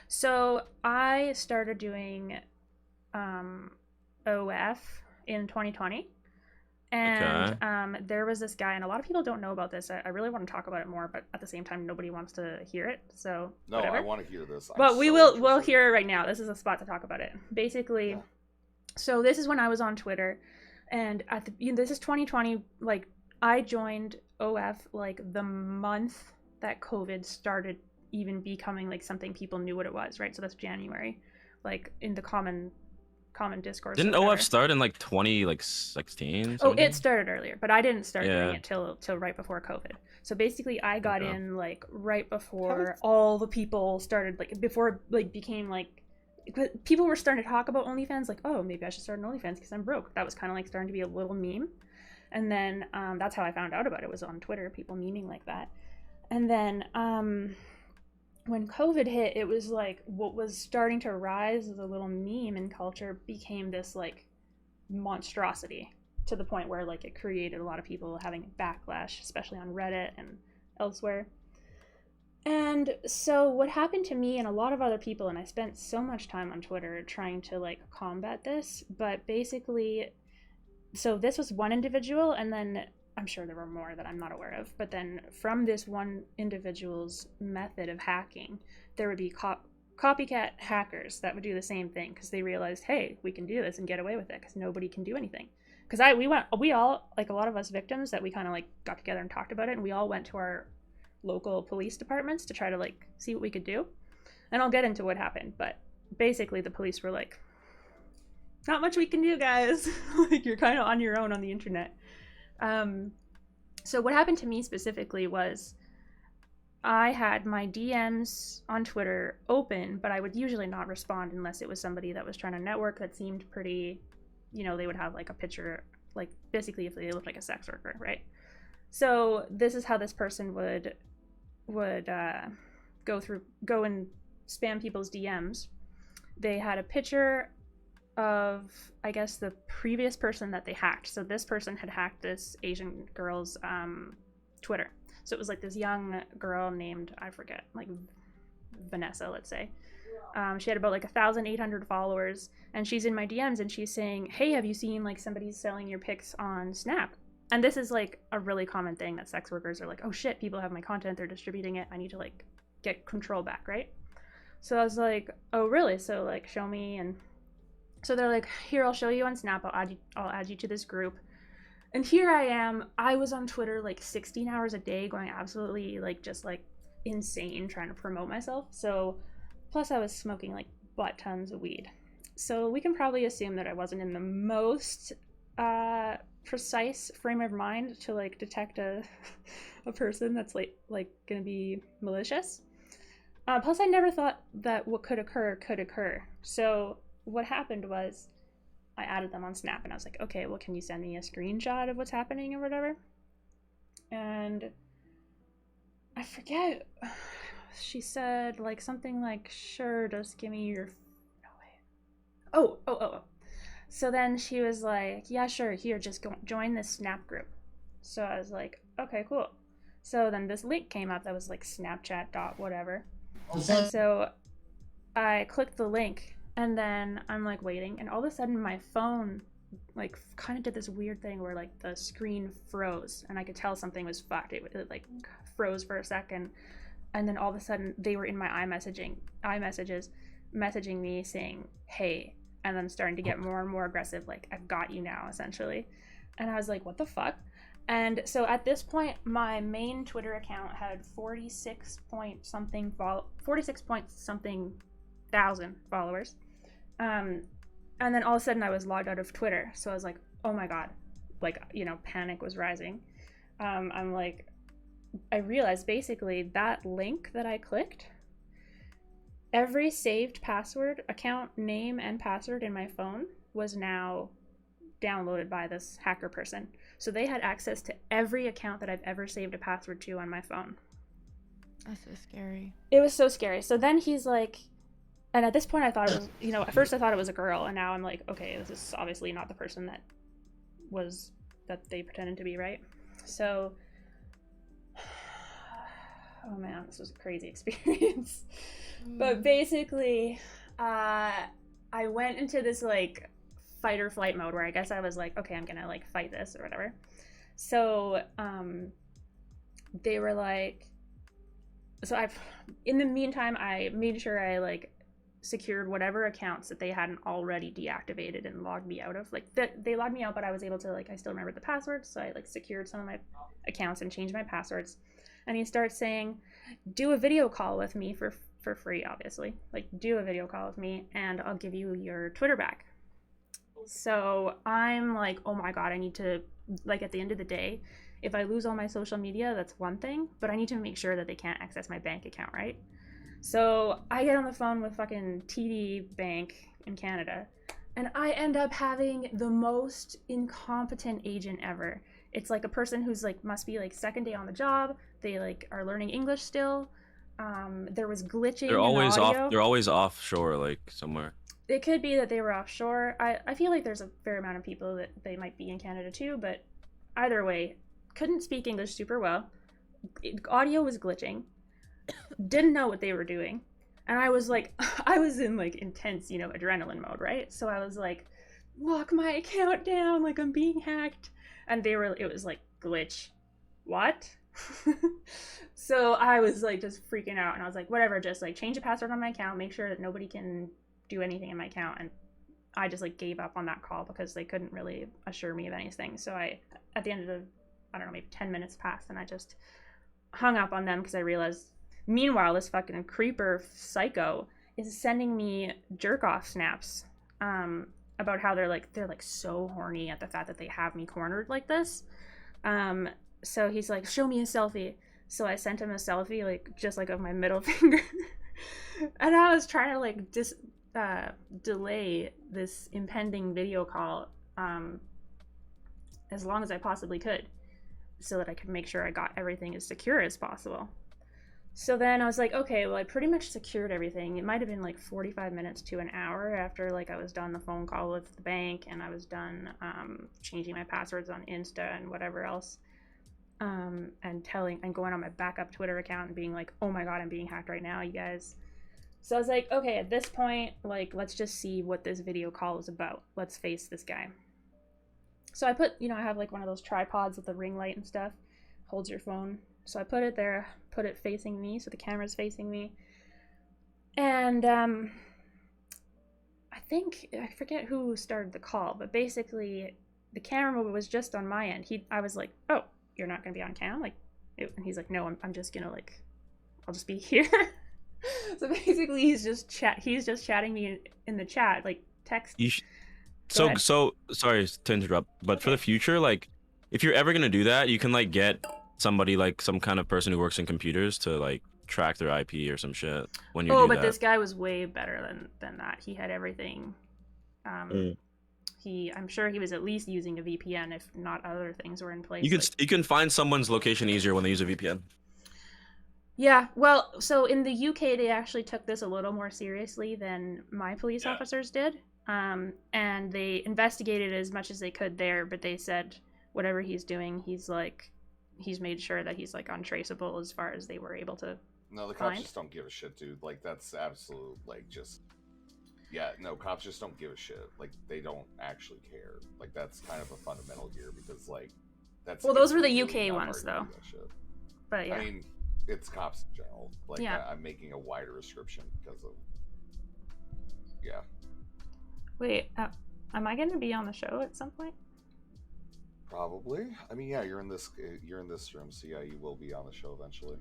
So I started doing OF in 2020. And Okay. there was this guy, and a lot of people don't know about this. I really want to talk about it more, but at the same time, nobody wants to hear it. So No, I whatever. want to hear this. I'm But so we'll interested. hear it right now. This is a spot to talk about it. Basically, Yeah. so this is when I was on Twitter, and this is 2020. Like I joined OF like the month that COVID started even becoming like something people knew what it was, right? So that's January, like in the common discourse or Didn't OF whatever. start in like 2016, Oh, it 17? started earlier, but I didn't start doing Yeah. it till right before COVID. So basically, I got Okay. in like right How did? before all the people started, like before it, like became like people were starting to talk about OnlyFans, like, oh, maybe I should start an OnlyFans because I'm broke. That was kind of like starting to be a little meme, and then that's how I found out about it, was on Twitter, people memeing like that. And then when COVID hit, it was like what was starting to rise as a little meme in culture became this like monstrosity, to the point where like it created a lot of people having backlash, especially on Reddit and elsewhere. And so what happened to me and a lot of other people, and I spent so much time on Twitter trying to like combat this, but basically, so this was one individual, and then I'm sure there were more that I'm not aware of, but then from this one individual's method of hacking, there would be copycat hackers that would do the same thing because they realized, hey, we can do this and get away with it because nobody can do anything. Because we all, like a lot of us victims, that we kind of like got together and talked about it, and we all went to our local police departments to try to like see what we could do. And I'll get into what happened, but basically the police were like, not much we can do, guys. Like you're kind of on your own on the internet. Um, so what happened to me specifically was I had my DMs on Twitter open, but I would usually not respond unless it was somebody that was trying to network that seemed pretty, they would have like a picture, like basically if they looked like a sex worker, right? So this is how this person would go and spam people's DMs. They had a picture of, I guess, the previous person that they hacked. So this person had hacked this Asian girl's Twitter. So it was like this young girl named, I forget, like Vanessa, let's say. She had about like 1,800 followers, and she's in my DMs and she's saying, "Hey, have you seen like somebody selling your pics on Snap?" And this is like a really common thing that sex workers are like, "Oh shit, people have my content, they're distributing it. I need to like get control back, right?" So I was like, "Oh really? So like show me." And so they're like, "Here, I'll show you on Snap. I'll add you to this group." And here I am. I was on Twitter like 16 hours a day, going absolutely like just like insane trying to promote myself. So plus I was smoking like butt tons of weed. So we can probably assume that I wasn't in the most precise frame of mind to like detect a person that's like gonna be malicious. Plus, I never thought that what could occur. So what happened was I added them on Snap, and I was like, okay, well, can you send me a screenshot of what's happening or whatever? And I forget. She said like something like, sure, just give me your. No way. Oh. So then she was like, yeah, sure, here, just join this Snap group. So I was like, okay, cool. So then this link came up that was like Snapchat dot whatever. And so I clicked the link, and then I'm like waiting, and all of a sudden my phone like kind of did this weird thing where like the screen froze, and I could tell something was fucked. It like froze for a second, and then all of a sudden they were in my iMessages, messaging me saying, "Hey," and then starting to get more and more aggressive, like, "I've got you now," essentially. And I was like, "What the fuck?" And so at this point, my main Twitter account had 46 point something thousand followers. Um, and then all of a sudden I was logged out of Twitter. So I was like, oh my God, like, panic was rising. I'm like, I realized basically that link that I clicked, every saved password, account name, and password in my phone was now downloaded by this hacker person. So they had access to every account that I've ever saved a password to on my phone. That's so scary. It was so scary. So then he's like, and at this point I thought it was, at first I thought it was a girl, and now I'm like, okay, this is obviously not the person that they pretended to be, right? So oh man, this was a crazy experience. But basically, I went into this like fight or flight mode where I guess I was like, okay, I'm gonna like fight this or whatever. So they were like, so in the meantime, I made sure I like secured whatever accounts that they hadn't already deactivated and logged me out of. Like they logged me out, but I was able to like, I still remembered the passwords, so I like secured some of my accounts and changed my passwords. And he starts saying, do a video call with me for free, obviously. Like, do a video call with me and I'll give you your Twitter back. So I'm like, oh my god, I need to, like, at the end of the day, if I lose all my social media, that's one thing, but I need to make sure that they can't access my bank account, right? So I get on the phone with fucking TD Bank in Canada, and I end up having the most incompetent agent ever. It's like a person who's like, must be like second day on the job. They like are learning English still. There was glitching They're in always the audio. off. They're always offshore, like somewhere. It could be that they were offshore. I feel like there's a fair amount of people that they might be in Canada too, but either way, couldn't speak English super well. Audio was glitching. Didn't know what they were doing. And I was like, I was in like intense, you know, adrenaline mode, right? So I was like, lock my account down, like I'm being hacked. And it was like, glitch. What? So I was like just freaking out, and I was like, whatever, just like change the password on my account, make sure that nobody can do anything in my account. And I just like gave up on that call because they couldn't really assure me of anything. So at the end of the, I don't know, maybe 10 minutes passed, and I just hung up on them because I realized, meanwhile, this fucking creeper psycho is sending me jerk off snaps about how they're like so horny at the fact that they have me cornered like this. So he's like, show me a selfie. So I sent him a selfie, like just like of my middle finger. And I was trying to like delay this impending video call as long as I possibly could, so that I could make sure I got everything as secure as possible. So then I was like, okay, well, I pretty much secured everything. It might have been like 45 minutes to an hour after like I was done the phone call with the bank, and I was done changing my passwords on Insta and whatever else, and going on my backup Twitter account and being like, oh my god, I'm being hacked right now, you guys. So I was like, okay, at this point, like, let's just see what this video call is about. Let's face this guy. So I put, you know, I have like one of those tripods with the ring light and stuff, holds your phone. So I put it there, put it facing me, so the camera's facing me. And I forget who started the call, but basically the camera was just on my end. I was like, oh, you're not gonna be on cam? Like, and he's like, no, I'm just gonna like, I'll just be here. So basically he's just chatting me in the chat, like text. So sorry to interrupt, but for the future, like, if you're ever gonna do that, you can like get somebody, like some kind of person who works in computers, to like track their IP or some shit when you do that. Oh, but this guy was way better than that. He had everything. I'm sure he was at least using a VPN, if not other things were in place. You can find someone's location easier when they use a VPN. Yeah, well, so in the UK, they actually took this a little more seriously than my police officers did. And they investigated as much as they could there, but they said whatever he's doing, he's made sure that he's like untraceable as far as they were able to. No, the cops just don't give a shit, dude. Like, that's absolute, like, just... Yeah, no, cops just don't give a shit. Like, they don't actually care. Like, that's kind of a fundamental here, because, like, that's... Well, those were the UK ones, though. But, yeah. I mean, it's cops in general. Like, yeah. I'm making a wider description because of... Yeah. Wait, am I going to be on the show at some point? Probably. I mean, yeah, you're in this room, so yeah, you will be on the show eventually.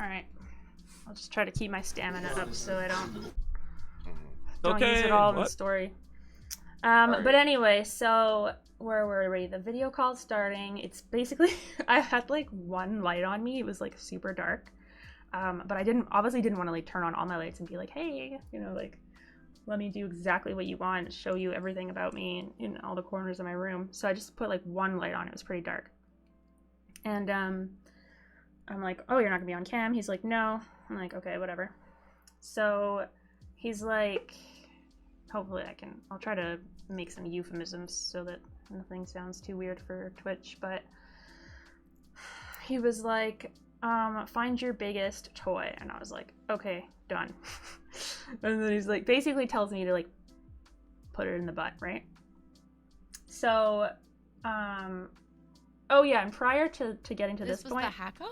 Alright. I'll just try to keep my stamina up so I don't Okay, use it all in the story. Right. But anyway, so where were we? The video call starting. It's basically, I had like one light on me. It was like super dark. But I obviously didn't want to like turn on all my lights and be like, hey, you know, like, let me do exactly what you want, show you everything about me in all the corners of my room. So I just put like one light on. It was pretty dark. And I'm like, oh, you're not gonna be on cam? He's like, no. I'm like, okay, whatever. So he's like, hopefully I'll try to make some euphemisms so that nothing sounds too weird for Twitch, but he was like, find your biggest toy. And I was like, okay, done. And then he's like, basically tells me to like put it in the butt, right? So, oh yeah, and prior to getting to this point, the hacker?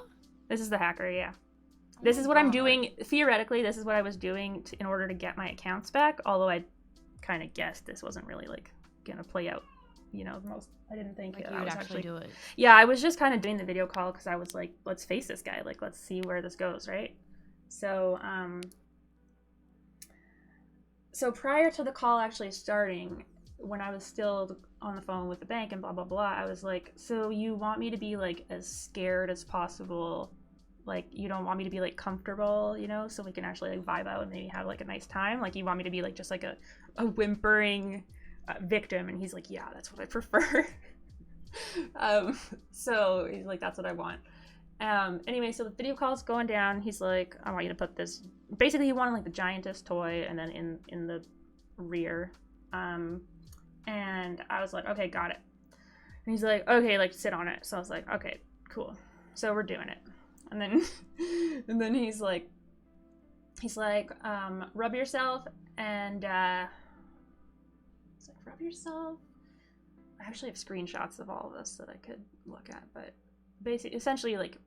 this is the hacker, yeah. Oh This my is what I'm God. doing. Theoretically, this is what I was doing in order to get my accounts back. Although I kind of guessed this wasn't really like gonna play out. You know, most I didn't think Like I you would was actually do it. Yeah, I was just kind of doing the video call because I was like, let's face this guy. Like, let's see where this goes, right? So, so prior to the call actually starting, when I was still on the phone with the bank and blah blah blah, I was like, so you want me to be like as scared as possible, like you don't want me to be like comfortable, you know, so we can actually like vibe out and maybe have like a nice time, like you want me to be like just like a whimpering victim? And he's like, yeah, that's what I prefer. So he's like, that's what I want. Anyway, so the video call's going down. He's like, I want you to put this, basically he wanted like the giantess toy and then in the rear. And I was like, okay, got it. And he's like, okay, like sit on it. So I was like, okay, cool. So we're doing it. And then and then he's like rub yourself and it's like, rub yourself. I actually have screenshots of all of this that I could look at, but basically essentially like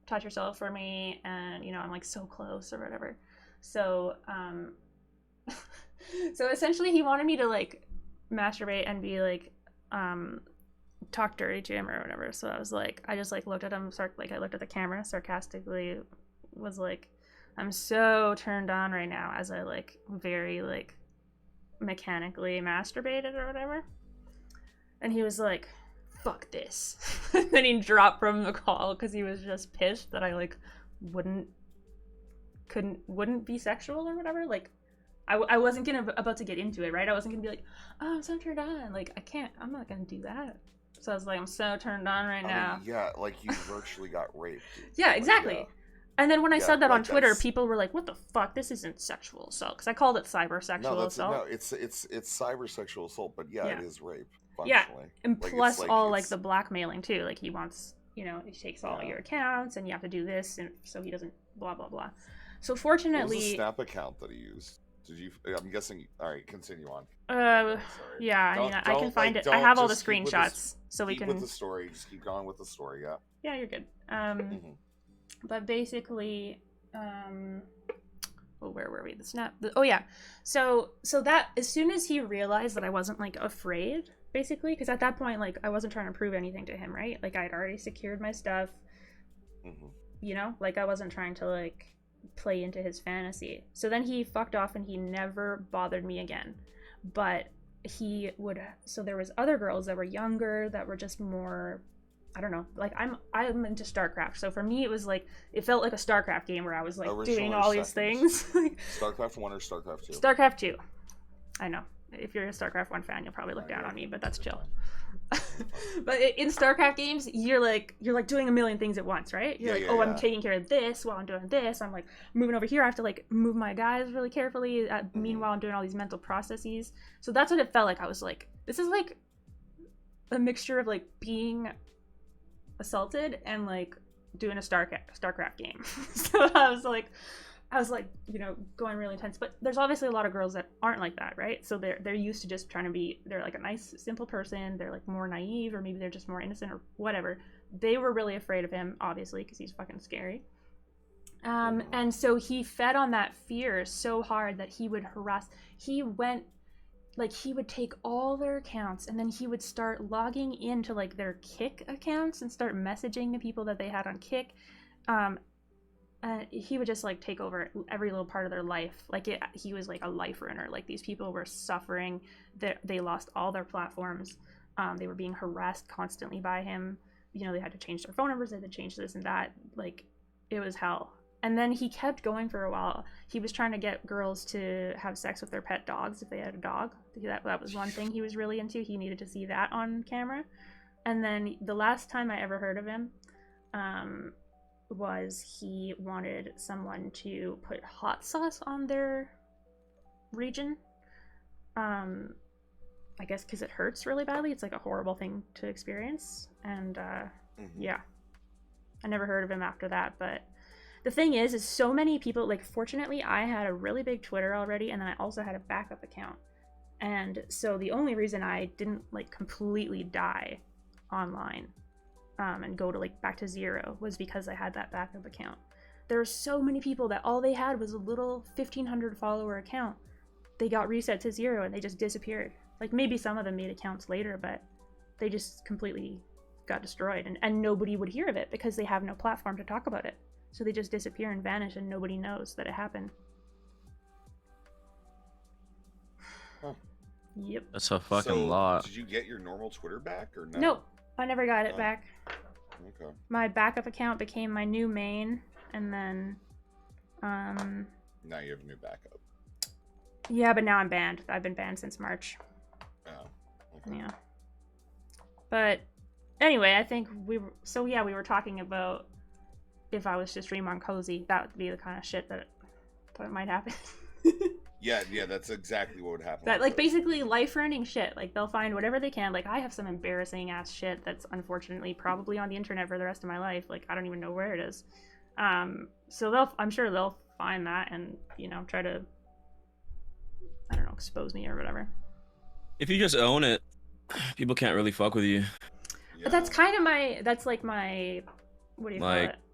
touch yourself for me, and you know, I'm like so close or whatever. So so essentially he wanted me to like masturbate and be like talk dirty to him or whatever. So I was like, I just like looked at him, like I looked at the camera sarcastically, was like, I'm so turned on right now, as I like very like mechanically masturbated or whatever. And he was like, fuck this. And then he dropped from the call because he was just pissed that I like wouldn't be sexual or whatever. Like I wasn't about to get into it, right? I wasn't gonna be like, oh, I'm so turned on, like I'm not gonna do that. So I was like, I'm so turned on right now. Yeah, like you virtually got raped. Yeah, exactly. Like, and then when I said that like on Twitter, people were like, what the fuck, this isn't sexual assault, because I called it cyber sexual assault. No, it's cyber sexual assault, but yeah, it is rape. Yeah, and like, plus all like the blackmailing too. Like he wants, you know, he takes all your accounts and you have to do this, and so he doesn't blah blah blah. So fortunately, what was the Snap account that he used? Did you? I'm guessing. All right, continue on. Yeah, I mean, I can find it. I have all the screenshots, so we can. With the story, just keep going with the story. Yeah. Yeah, you're good. But basically, oh, where were we? The Snap. Oh yeah. So that as soon as he realized that I wasn't like afraid, basically, because at that point, like I wasn't trying to prove anything to him, right? Like I had already secured my stuff. You know, like I wasn't trying to like play into his fantasy. So then he fucked off and he never bothered me again. But he would, so there was other girls that were younger that were just more, I don't know, like I'm into StarCraft. So for me it was like, it felt like a StarCraft game where I was like doing all these things. StarCraft 1 or StarCraft 2? StarCraft 2. I know. If you're a StarCraft 1 fan, you'll probably look down on me, but that's chill. But in StarCraft games, you're like doing a million things at once, right? You're I'm taking care of this while I'm doing this. I'm like moving over here. I have to like move my guys really carefully. Meanwhile, I'm doing all these mental processes. So that's what it felt like. I was like, this is like a mixture of like being assaulted and like doing a StarCraft game. So I was like, you know, going really intense. But there's obviously a lot of girls that aren't like that, right? So they're used to just trying to be, they're like a nice, simple person. They're like more naive, or maybe they're just more innocent or whatever. They were really afraid of him, obviously, because he's fucking scary. And so he fed on that fear so hard that he would harass. He went, like, he would take all their accounts and then he would start logging into like their Kick accounts and start messaging the people that they had on Kick. He would just like take over every little part of their life. Like he was like a life ruiner. Like these people were suffering. They lost all their platforms. They were being harassed constantly by him. You know, they had to change their phone numbers. They had to change this and that. Like it was hell. And then he kept going for a while. He was trying to get girls to have sex with their pet dogs if they had a dog. That was one thing he was really into. He needed to see that on camera. And then the last time I ever heard of him, was he wanted someone to put hot sauce on their region. I guess because it hurts really badly. It's like a horrible thing to experience. And yeah. I never heard of him after that. But the thing is so many people, like, fortunately, I had a really big Twitter already, and then I also had a backup account. And so the only reason I didn't, like, completely die online and go to, like, back to zero was because I had that backup account. There were so many people that all they had was a little 1,500 follower account. They got reset to zero and they just disappeared. Like, maybe some of them made accounts later, but they just completely got destroyed, and nobody would hear of it because they have no platform to talk about it. So they just disappear and vanish, and nobody knows that it happened. Huh. Yep. That's a fucking So, lot. did you get your normal Twitter back or no? Nope. I never got it Oh. back. Okay. My backup account became my new main, and then Now you have a new backup. yeah, but now I'm banned. I've been banned since March. Oh. Okay. Yeah. But anyway, I think we were talking about if I was to stream on Cozy, that would be the kind of shit that might happen. Yeah, that's exactly what would happen. That, with like, those. basically life-ruining shit. Like, they'll find whatever they can. Like, I have some embarrassing ass shit that's unfortunately probably on the internet for the rest of my life. Like, I don't even know where it is. So I'm sure they'll find that and, you know, try to, I don't know, expose me or whatever. If you just own it, people can't really fuck with you. Yeah. But that's kind of that's like my, what do you call Like, it?